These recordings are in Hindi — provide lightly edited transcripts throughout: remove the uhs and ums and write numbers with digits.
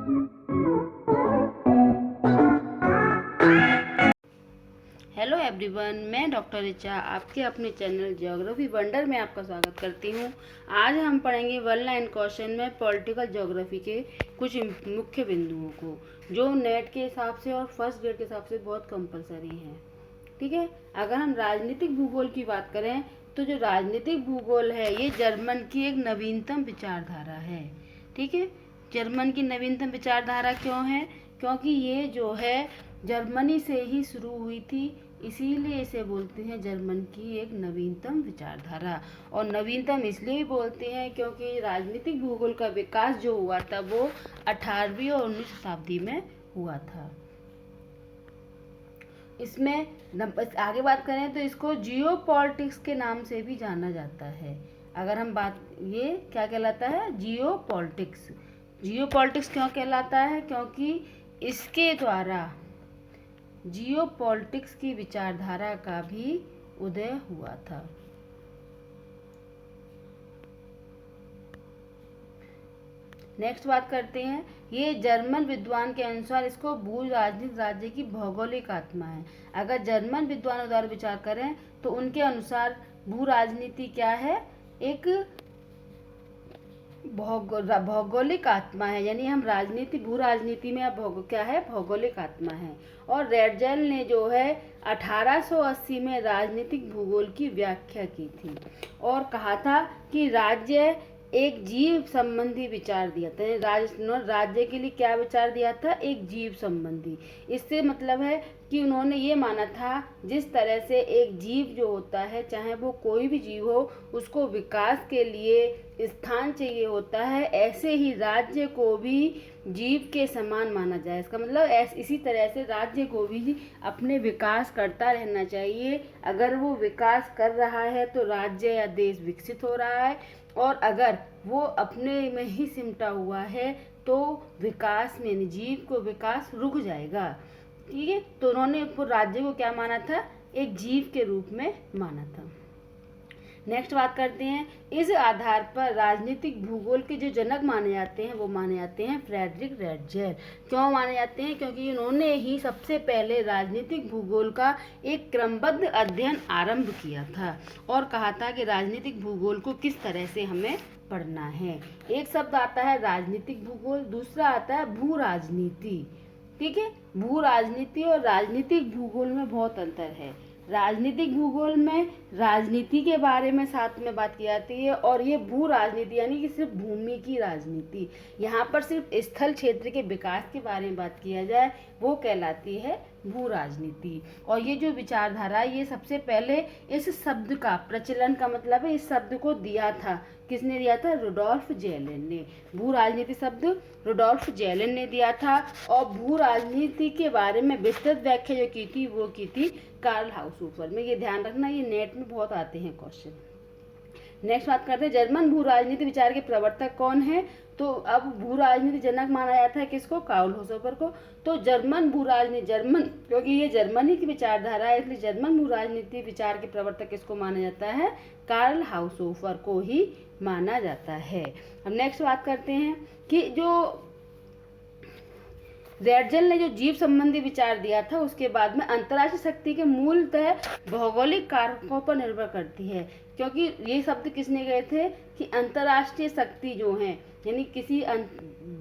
हेलो एवरीवन, मैं डॉक्टर ऋचा आपके अपने चैनल ज्योग्राफी वंडर में आपका स्वागत करती हूँ। आज हम पढ़ेंगे वन लाइन क्वेश्चन में पॉलिटिकल ज्योग्राफी के कुछ मुख्य बिंदुओं को, जो नेट के हिसाब से और फर्स्ट ग्रेड के हिसाब से बहुत कंपलसरी हैं। ठीक है, अगर हम राजनीतिक भूगोल की बात करें तो जो राजनीतिक भूगोल है ये जर्मन की एक नवीनतम विचारधारा है। ठीक है, जर्मन की नवीनतम विचारधारा क्यों है? क्योंकि ये जो है जर्मनी से ही शुरू हुई थी, इसीलिए इसे बोलते हैं जर्मन की एक नवीनतम विचारधारा। और नवीनतम इसलिए बोलते हैं क्योंकि राजनीतिक भूगोल का विकास जो हुआ था वो 18वीं और 19वीं शताब्दी में हुआ था। इसमें आगे बात करें तो इसको जियो पॉलिटिक्स के नाम से भी जाना जाता है। अगर हम बात, ये क्या कहलाता है? जियो पॉलिटिक्स। जियो पॉलिटिक्स क्यों कहलाता है? क्योंकि इसके द्वारा जियो पॉलिटिक्स की विचारधारा का भी उदय हुआ था। नेक्स्ट बात करते हैं, ये जर्मन विद्वान के अनुसार इसको भू राजनीतिक राज्य की भौगोलिक आत्मा है। अगर जर्मन विद्वानों द्वारा विचार करें तो उनके अनुसार भू राजनीति क्या है? एक भौगोलिक आत्मा है, यानी हम राजनीति, भू राजनीति में क्या है? भौगोलिक आत्मा है। और रेडजेल ने जो है 1880 में राजनीतिक भूगोल की व्याख्या की थी और कहा था कि राज्य एक जीव संबंधी विचार दिया था। राज्य के लिए क्या विचार दिया था? एक जीव संबंधी। इससे मतलब है कि उन्होंने ये माना था जिस तरह से एक जीव जो होता है, चाहे वो कोई भी जीव हो, उसको विकास के लिए स्थान चाहिए होता है, ऐसे ही राज्य को भी जीव के समान माना जाए। इसका मतलब इसी तरह से राज्य को भी अपने विकास करता रहना चाहिए। अगर वो विकास कर रहा है तो राज्य या देश विकसित हो रहा है, और अगर वो अपने में ही सिमटा हुआ है तो विकास में, जीव को विकास रुक जाएगा। ठीक है, तो उन्होंने राज्य को क्या माना था? एक जीव के रूप में माना था। नेक्स्ट बात करते हैं, इस आधार पर राजनीतिक भूगोल के जो जनक माने जाते हैं वो माने जाते हैं फ्रेडरिक रेडजेल। क्यों माने जाते हैं? क्योंकि उन्होंने ही सबसे पहले राजनीतिक भूगोल का एक क्रमबद्ध अध्ययन आरंभ किया था और कहा था कि राजनीतिक भूगोल को किस तरह से हमें पढ़ना है। एक शब्द आता है राजनीतिक भूगोल, दूसरा आता है भू राजनीति। ठीक है, भू राजनीति और राजनीतिक भूगोल में बहुत अंतर है। राजनीतिक भूगोल में राजनीति के बारे में साथ में बात की जाती है, और ये भू राजनीति यानी कि सिर्फ भूमि की राजनीति, यहाँ पर सिर्फ स्थल क्षेत्र के विकास के बारे में बात किया जाए, वो कहलाती है भू राजनीति। और ये जो विचारधारा, ये सबसे पहले इस शब्द का प्रचलन, का मतलब है इस शब्द को दिया था, किसने दिया था? रुडोल्फ जेलेन ने। भू राजनीति शब्द रुडोल्फ जेलेन ने दिया था। और भू राजनीति के बारे में विस्तृत व्याख्या जो की थी वो की थी कार्ल हाउसहोफर में। ये ध्यान रखना, ये नेट में बहुत आते हैं क्वेश्चन। नेक्स्ट बात करते हैं, जर्मन भू राजनीति विचार के प्रवर्तक कौन है? तो अब भू राजनीति जनक माना जाता है किसको? कार्ल हाउसहोफर को। तो जर्मन भू राजनीति, जर्मन, क्योंकि ये जर्मनी की विचारधारा है इसलिए जर्मन भू राजनीति विचार के प्रवर्तक किसको माना जाता है? कार्ल हाउसहोफर को ही माना जाता है। अब नेक्स्ट बात करते हैं कि जो रेडजेल ने जो जीव संबंधी विचार दिया था उसके बाद में अंतर्राष्ट्रीय शक्ति के मूलतः भौगोलिक कारकों पर निर्भर करती है। क्योंकि ये शब्द किसने गए थे कि अंतर्राष्ट्रीय शक्ति जो है, यानी किसी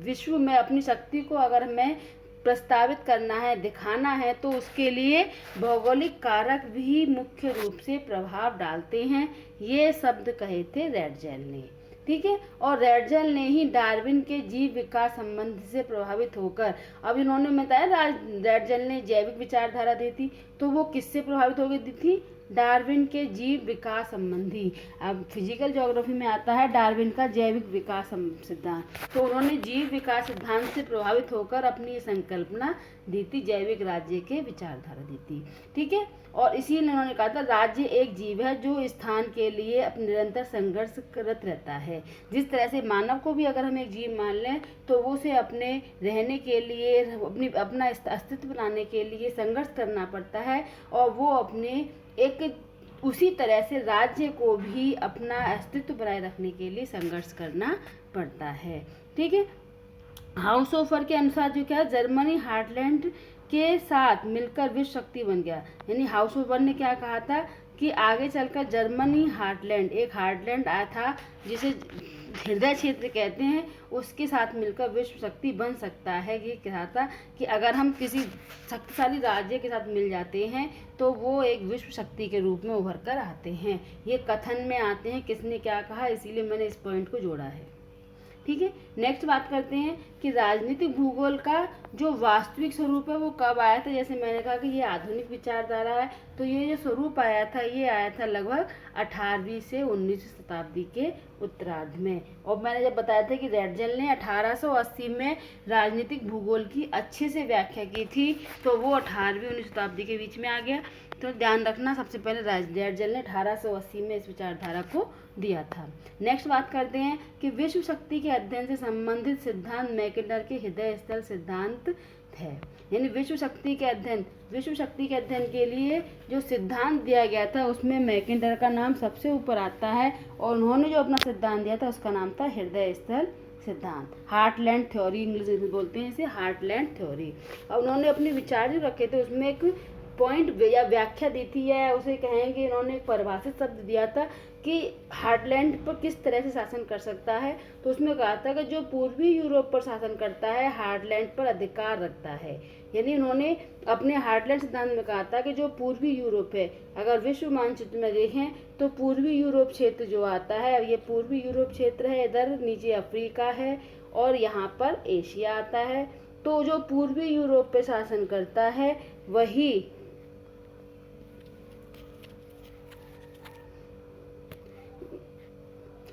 विश्व में अपनी शक्ति को अगर हमें प्रस्तावित करना है, दिखाना है, तो उसके लिए भौगोलिक कारक भी मुख्य रूप से प्रभाव डालते हैं। ये शब्द कहे थे रेडजेल ने। ठीक है, और रेडजेल ने ही डार्विन के जीव विकास संबंध से प्रभावित होकर, अब इन्होंने बताया रेडजेल ने जैविक विचारधारा दी थी, तो वो किससे प्रभावित होकर दी थी? डार्विन के जीव विकास संबंधी। अब फिजिकल ज्योग्राफी में आता है डार्विन का जैविक विकास सिद्धांत, तो उन्होंने जीव विकास सिद्धांत से प्रभावित होकर अपनी संकल्पना दी थी, जैविक राज्य के विचारधारा दी थी। ठीक है, और इसीलिए उन्होंने कहा था राज्य एक जीव है जो स्थान के लिए अपने निरंतर संघर्ष करत रहता है। जिस तरह से मानव को भी अगर हम एक जीव मान लें तो वो उसे अपने रहने के लिए, अपना अस्तित्व बनाने के लिए संघर्ष करना पड़ता है, और वो अपने एक उसी तरह से राज्य को भी अपना अस्तित्व बनाए रखने के लिए संघर्ष करना पड़ता है। ठीक है, हाउसहोफर के अनुसार जो क्या है, जर्मनी हार्टलैंड के साथ मिलकर विश्व शक्ति बन गया। यानी हाउसहोफर ने क्या कहा था कि आगे चलकर जर्मनी हार्टलैंड, एक हार्टलैंड आया था जिसे हृदय क्षेत्र कहते हैं, उसके साथ मिलकर विश्व शक्ति बन सकता है। ये कहा था कि अगर हम किसी शक्तिशाली राज्य के साथ मिल जाते हैं तो वो एक विश्व शक्ति के रूप में उभर कर आते हैं। ये कथन में आते हैं, किसने क्या कहा, इसीलिए मैंने इस पॉइंट को जोड़ा है। ठीक है, नेक्स्ट बात करते हैं कि राजनीतिक भूगोल का जो वास्तविक स्वरूप है वो कब आया था। जैसे मैंने कहा कि ये आधुनिक विचारधारा है, तो ये जो स्वरूप आया था ये आया था लगभग 18वीं से 19वीं शताब्दी के उत्तरार्ध में। और मैंने जब बताया था कि रेडजल ने 1880 में राजनीतिक भूगोल की अच्छे से व्याख्या की थी, तो वो 18वीं 19वीं शताब्दी के बीच में आ गया। तो ध्यान रखना, सबसे पहले रेडजल ने 1880 में इस विचारधारा को दिया था। नेक्स्ट बात करते हैं कि विश्व शक्ति के अध्ययन से संबंधित सिद्धांत मैकेंडर के हृदय स्थल सिद्धांत है। यानी विश्व शक्ति के अध्ययन के लिए जो सिद्धांत दिया गया था उसमें मैकेंडर का नाम सबसे ऊपर आता है, और उन्होंने जो अपना सिद्धांत दिया था उसका नाम था हृदय स्थल सिद्धांत, हार्टलैंड थ्योरी इंग्लिश में बोलते हैं इसे, हार्टलैंड थ्योरी। और उन्होंने अपने विचार जो रखे थे उसमें एक पॉइंट या व्याख्या दी थी, या उसे कहेंगे इन्होंने एक परिभाषित शब्द दिया था कि हार्टलैंड पर किस तरह से शासन कर सकता है। तो उसमें कहा था कि जो पूर्वी यूरोप पर शासन करता है हार्टलैंड पर अधिकार रखता है। यानी उन्होंने अपने हार्टलैंड सिद्धांत में कहा था कि जो पूर्वी यूरोप है, अगर विश्व मानचित्र में देखें तो पूर्वी यूरोप क्षेत्र जो आता है, ये पूर्वी यूरोप क्षेत्र है, इधर नीचे अफ्रीका है और यहाँ पर एशिया आता है। तो जो पूर्वी यूरोप पे शासन करता है वही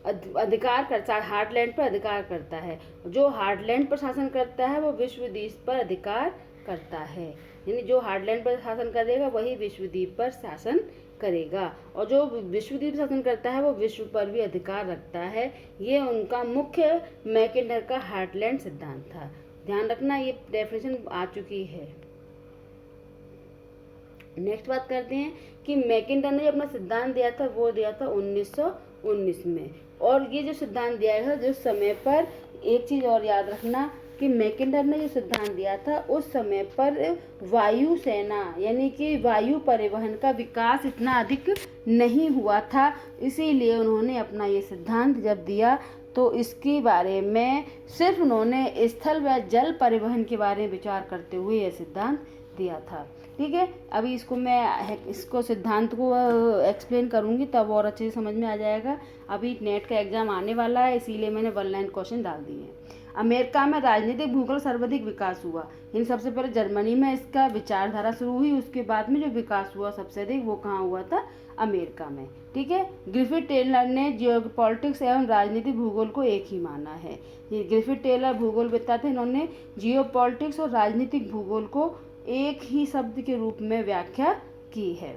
अधिकार करता है, हार्टलैंड पर अधिकार करता है। जो हार्टलैंड पर शासन करता है वो विश्वद्वीप पर अधिकार करता है। यानी जो हार्टलैंड पर शासन करेगा वही विश्वद्वीप पर शासन करेगा, और जो विश्वद्वीप शासन करता है वो विश्व पर भी अधिकार रखता है। ये उनका मुख्य मैकेंडर का हार्टलैंड सिद्धांत था। ध्यान रखना, ये डेफिनेशन आ चुकी है। नेक्स्ट बात करते हैं कि मैकेंडर ने अपना सिद्धांत दिया था वो दिया था 1919 में। और ये जो सिद्धांत दिया है जिस समय पर, एक चीज़ और याद रखना कि मैकेंडर ने जो सिद्धांत दिया था उस समय पर वायुसेना यानी कि वायु परिवहन का विकास इतना अधिक नहीं हुआ था, इसीलिए उन्होंने अपना ये सिद्धांत जब दिया तो इसके बारे में सिर्फ उन्होंने स्थल व जल परिवहन के बारे में विचार करते हुए यह सिद्धांत दिया था। ठीक है, अभी इसको सिद्धांत को एक्सप्लेन करूँगी तब और अच्छे से समझ में आ जाएगा। अभी नेट का एग्जाम आने वाला है, इसीलिए मैंने 1 लाइन क्वेश्चन डाल दिए हैं। अमेरिका में राजनीतिक भूगोल सर्वाधिक विकास हुआ। इन सबसे पहले जर्मनी में इसका विचारधारा शुरू हुई, उसके बाद में जो विकास हुआ सबसे अधिक वो कहाँ हुआ था, अमेरिका में। ठीक है, ग्रिफिथ टेलर ने जियोपॉलिटिक्स एवं राजनीतिक भूगोल को एक ही माना है। ये ग्रिफिथ टेलर भूगोलवेत्ता थे, इन्होंने जियोपॉलिटिक्स और राजनीतिक भूगोल को एक ही शब्द के रूप में व्याख्या की है।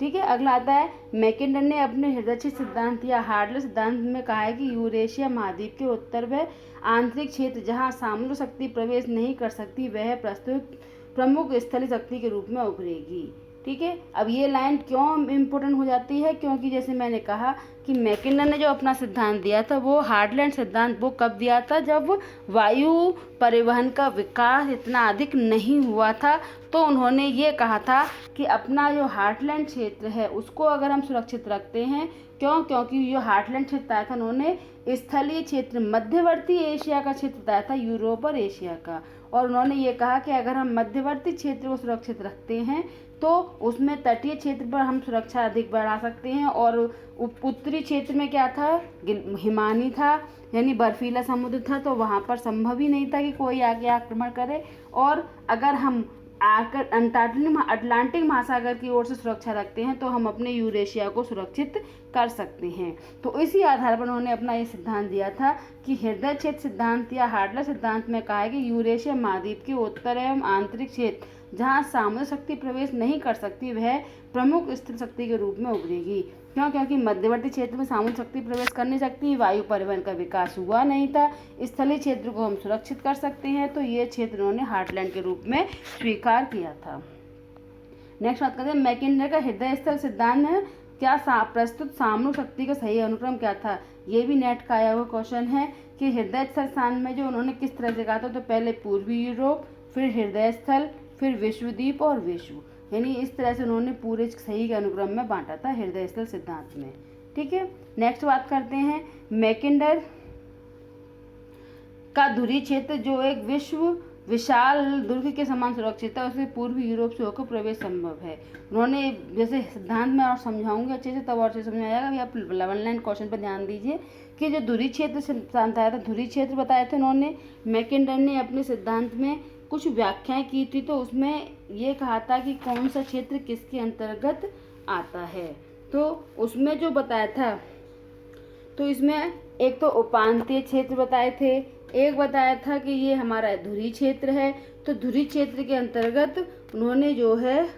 ठीक है, अगला आता है मैकेंडर ने अपने हृदय सिद्धांत या हार्टलैंड सिद्धांत में कहा है कि यूरेशिया महाद्वीप के उत्तर व आंतरिक क्षेत्र जहां सामुद्रिक शक्ति प्रवेश नहीं कर सकती वह प्रस्तुत प्रमुख स्थलीय शक्ति के रूप में उभरेगी। ठीक है, अब ये लाइन क्यों इम्पोर्टेंट हो जाती है, क्योंकि जैसे मैंने कहा कि मैकेंडर ने जो अपना सिद्धांत दिया था वो हार्टलैंड सिद्धांत वो कब दिया था, जब वायु परिवहन का विकास इतना अधिक नहीं हुआ था। तो उन्होंने ये कहा था कि अपना जो हार्टलैंड क्षेत्र है उसको अगर हम सुरक्षित रखते हैं, क्योंकि जो हार्टलैंड क्षेत्र बताया था उन्होंने स्थलीय क्षेत्र मध्यवर्ती एशिया का क्षेत्र बताया था, यूरोप और एशिया का। और उन्होंने ये कहा कि अगर हम मध्यवर्ती क्षेत्र को सुरक्षित रखते हैं तो उसमें तटीय क्षेत्र पर हम सुरक्षा अधिक बढ़ा सकते हैं, और उत्तरी क्षेत्र में क्या था, हिमानी था यानी बर्फीला समुद्र था, तो वहाँ पर संभव ही नहीं था कि कोई आगे आक्रमण करे। और अगर हम आकर अटलांटिक महासागर की ओर से सुरक्षा रखते हैं तो हम अपने यूरेशिया को सुरक्षित कर सकते हैं। तो इसी आधार पर उन्होंने अपना ये सिद्धांत दिया था कि हृदय क्षेत्र सिद्धांत या हार्टलैंड सिद्धांत में कहा है कि यूरेशिया महाद्वीप के उत्तर एवं आंतरिक क्षेत्र जहाँ सामुद्रिक शक्ति प्रवेश नहीं कर सकती वह प्रमुख स्थिर शक्ति के रूप में उभरेगी। क्योंकि मध्यवर्ती क्षेत्र में सामुद्रिक शक्ति प्रवेश कर नहीं सकती, वायु परिवहन का विकास हुआ नहीं था, स्थलीय क्षेत्र को हम सुरक्षित कर सकते हैं, तो ये क्षेत्र उन्होंने हार्टलैंड के रूप में स्वीकार किया था। नेक्स्ट बात करते हैं मैकेंडर का हृदय स्थल सिद्धांत में क्या प्रस्तुत सामुद्रिक शक्ति का सही अनुक्रम क्या था। ये भी नेट का आया हुआ क्वेश्चन है कि हृदय स्थल स्थान में जो उन्होंने किस तरह से कहा था, तो पहले पूर्वी यूरोप, फिर हृदय स्थल, फिर विश्वद्वीप और विश्व, यानी इस तरह से उन्होंने पूरे सही के अनुक्रम में बांटा था हृदय स्थल सिद्धांत में। ठीक है, नेक्स्ट बात करते हैं मैकिंडर का धुरी क्षेत्र जो एक विशाल दुर्ग के समान सुरक्षित है, उससे पूर्वी यूरोप से होकर प्रवेश संभव है। उन्होंने जैसे सिद्धांत में और समझाऊंगे अच्छे से तब और से समझ में आएगा। अभी आप 1 लाइन क्वेश्चन पर ध्यान दीजिए कि जो धुरी क्षेत्र सिद्धांत आया था, धुरी क्षेत्र बताए थे उन्होंने। मैकिंडर ने अपने सिद्धांत में कुछ व्याख्याएं की थी, तो उसमें ये कहा था कि कौन सा क्षेत्र किसके अंतर्गत आता है। तो उसमें जो बताया था, तो इसमें एक तो उपांतीय क्षेत्र बताए थे, एक बताया था कि ये हमारा धुरी क्षेत्र है। तो धुरी क्षेत्र के अंतर्गत उन्होंने जो है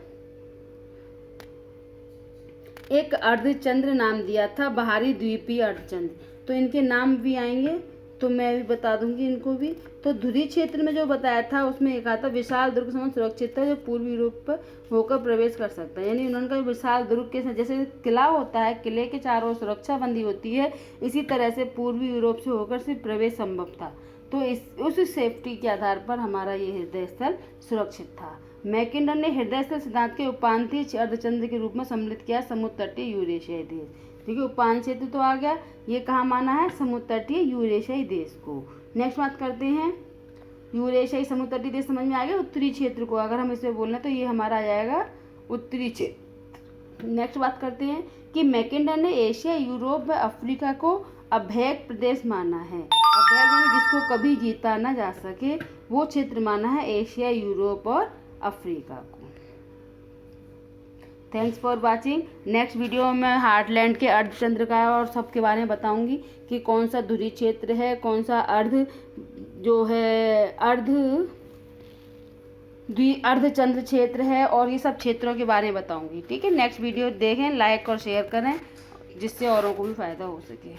एक अर्धचंद्र नाम दिया था, बाहरी द्वीपीय अर्धचंद्र। तो इनके नाम भी आएंगे, तो मैं भी बता दूंगी इनको भी। तो धुरी क्षेत्र में जो बताया था उसमें एक आता विशाल दुर्ग समान सुरक्षित है जो पूर्वी यूरोप पर होकर प्रवेश कर सकता है, यानी उन्होंने कहा विशाल दुर्ग के जैसे किला होता है, किले के चारों ओर सुरक्षा बंदी होती है, इसी तरह से पूर्वी यूरोप से होकर सिर्फ प्रवेश संभव था। तो उस सेफ्टी के आधार पर हमारा ये हृदय स्थल सुरक्षित था। मैकिंडर ने हृदय स्थल सिद्धांत के उपांतीय अर्धचंद्र के रूप में सम्मिलित किया समुद्र तटीय यूरेशियाई देश। देखिए उपांत क्षेत्र तो आ गया, ये कहाँ माना है, समुद्र तटीय यूरेशियाई देश को। नेक्स्ट बात करते हैं यूरेशियाई समुद्र तटीय देश, समझ में आ गया। उत्तरी क्षेत्र को अगर हम इसमें बोलें तो ये हमारा आ जाएगा उत्तरी क्षेत्र। नेक्स्ट बात करते हैं कि मैकिंडर ने एशिया, यूरोप व अफ्रीका को अभेद्य प्रदेश माना है। अभेद्य यानी जिसको कभी जीता ना जा सके, वो क्षेत्र माना है एशिया, यूरोप और अफ्रीका को। Thanks for watching. Next video में मैं हार्टलैंड के अर्धचंद्र का और सब के बारे में बताऊंगी कि कौन सा धुरी क्षेत्र है, कौन सा अर्धचंद्र क्षेत्र है, और ये सब क्षेत्रों के बारे में बताऊंगी। ठीक है, नेक्स्ट वीडियो देखें, लाइक और शेयर करें जिससे औरों को भी फ़ायदा हो सके।